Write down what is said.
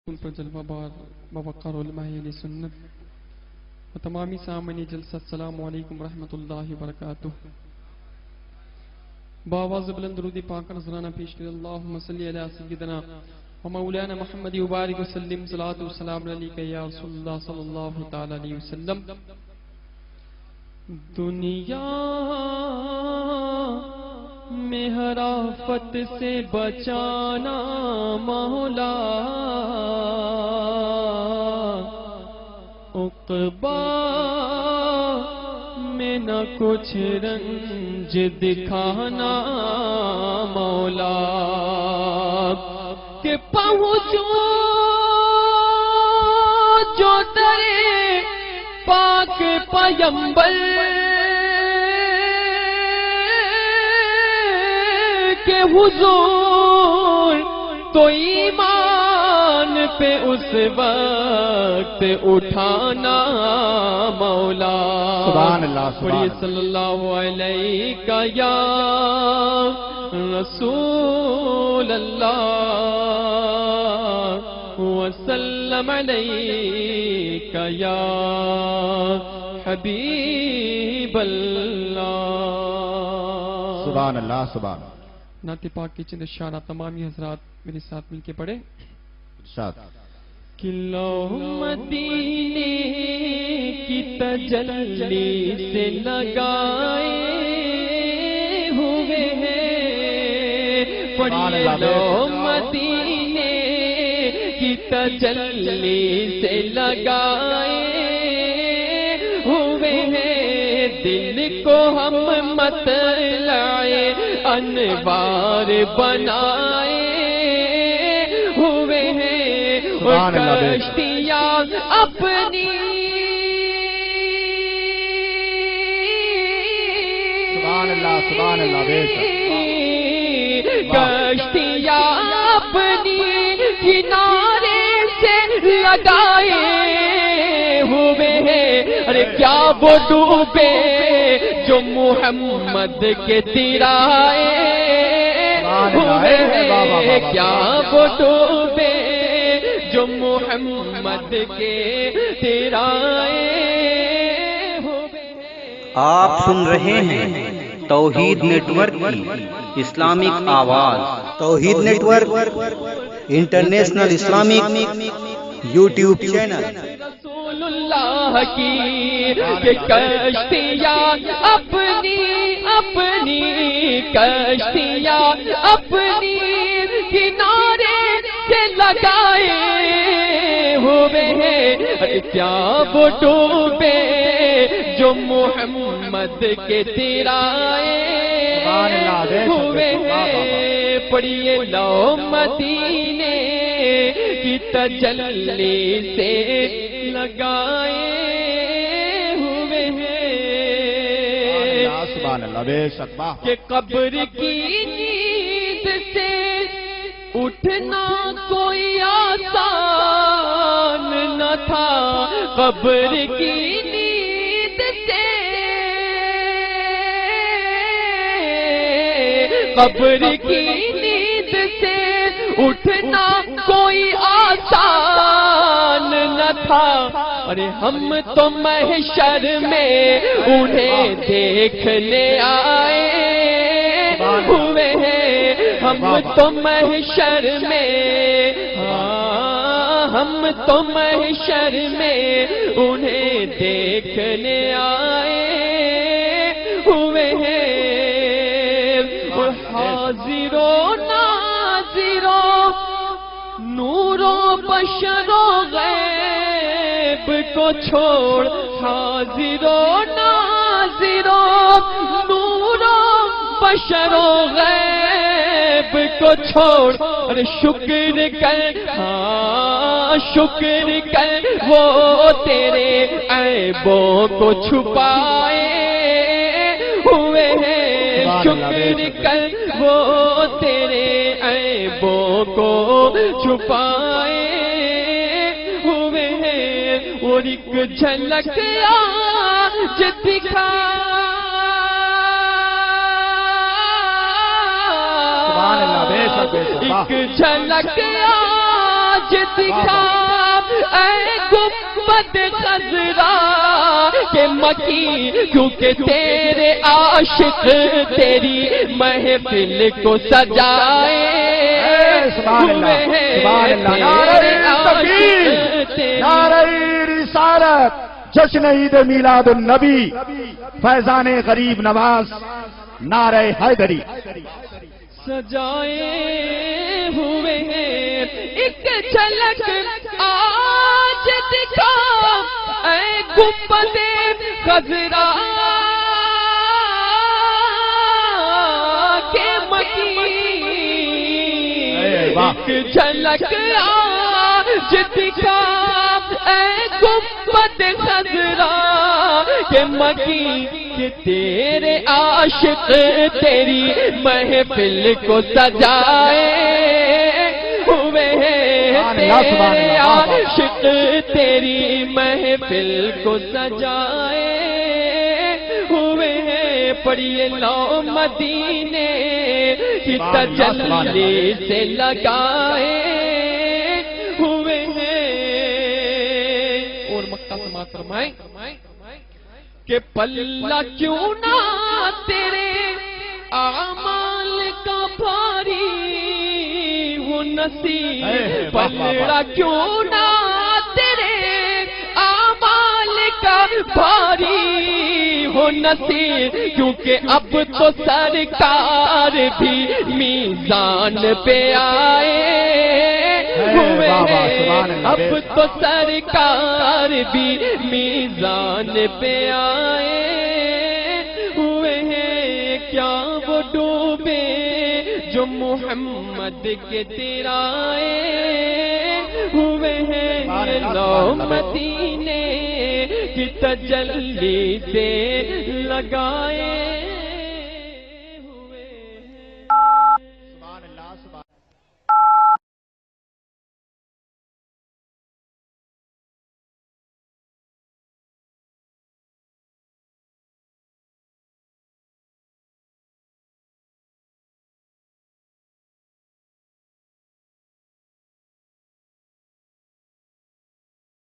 ان پر جلوہ بار بوقار علماء اہل سنت و تمامی سامعین جلسہ السلام علیکم ورحمۃ اللہ وبرکاتہ۔ بآواز بلند درود پاک نذرانہ پیش کریں اللہم صلی علی سیدنا و مولانا محمد وبارک وسلم صلاۃ و سلام علیک یا رسول اللہ صلی اللہ تعالی علیہ وسلم۔ دنیا میں ہر آفت سے بچانا مولا، عقبا میں نہ کچھ رنج دکھانا مولا، کہ پہنچوں جو تیرے پاک پیمبر کے حضور، تو ایمان پہ اس وقت اٹھانا مولا۔ سبحان اللہ پڑھیے صلی اللہ علیہ یا رسول اللہ وسلم علیک یا حبیب اللہ۔ سبحان اللہ سبحان اللہ۔ نعت پاک کی چند اشارہ تمامی حضرات میرے ساتھ مل کے پڑھے۔ ارشاد۔ کہ لوح مدینے کی تجلی سے لگائے ہوئے ہیں، پڑھیے لوح مدینے کی تجلی سے لگائے ہوئے ہیں، دل کو ہم مطلع انوار بنائے ہوئے ہیں، اور کشتیاں اپنی سبحان اللہ سبحان اللہ بے شک، کشتیاں اپنی کنارے سے لگائے ہوئے ہیں، ارے کیا وہ ڈوبے جو محمد کے تیرائے ہوئے ہیں، کیا وہ ڈوبے جو محمد کے تیرائے ہوئے ہیں۔ آپ سن رہے ہیں توحید نیٹ ورک کی اسلامک آواز۔ Tawheed network international Islamic YouTube channel. رسول اللہ کی کہ کشتیاں اپنی اپنی کشتیاں اپنی کنارے سے لگائے ہوئے ہیں، کیا وہ ڈوبے جو محمد کے تیرائے ہوئے ہیں، پڑھیے لوح مدینے کی تجلی سے لگائے ہوئے ہیں، سبحان اللہ بے شک، کہ قبر کی نیند سے اٹھنا کوئی آسان نہ تھا، قبر کی نیند سے قبر کی نیند سے اٹھنا کوئی آسان نہ تھا، ارے ہم تو محشر میں انہیں دیکھنے آئے ہوئے ہیں، ہم تو محشر میں ہم تو محشر میں انہیں دیکھنے آئے ہوئے ہیں، حاضر و ناظر و نور و بشر و غیب کو چھوڑ، حاضر و ناظر و نور و بشر و غیب کو چھوڑ، ارے شکر کر ہاں شکر کر وہ تیرے عیبوں کو چھپائے ہوئے ہیں، شکر کر وہ تیرے عیبوں کو چھپائے ہوئے ہیں، اور ایک جھلک آج دکھا سبحان اللہ، بے شک بے شک، ایک جھلک آج آج دکھا اے گنبد خضرا کہ مکی، کیونکہ تیرے عاشق تیری محفل کو سجائے ہوئے ہیں، تیرے عاشق نعرہ رسالت، جشن عید میلاد النبی، فیضان غریب نواز، نعرہ حیدری سجائے ہوئے ہیں۔ ایک جھلک آج دکھا اے گنبد خضرا کے مکی، ایک جھلک آج دکھا اے گنبد خضرا کے مکی، کہ تیرے عاشق تیری محفل کو سجائے ہوئے ہیں، تیرے عاشق تیری محفل کو سجائے ہوئے ہیں۔ پڑھیے لو مدینے کی تجلی سے لگائے ہوئے ہیں۔ اور مکہ سماعت فرمائیں کہ پلہ کیوں نہ تیرے اعمال کا بھاری ہو نصیب، پلہ کیوں نہ تیرے اعمال کا بھاری ہو نصیب، کیونکہ اب تو سرکار بھی میزان پہ آئے ہوئے ہیں، اب تو سرکار بھی میزان پہ آئے ہوئے ہیں۔ کیا وہ ڈوبے جو محمد کے تیرائے ہوئے ہیں، لو مدینے کی تجلی سے لگائے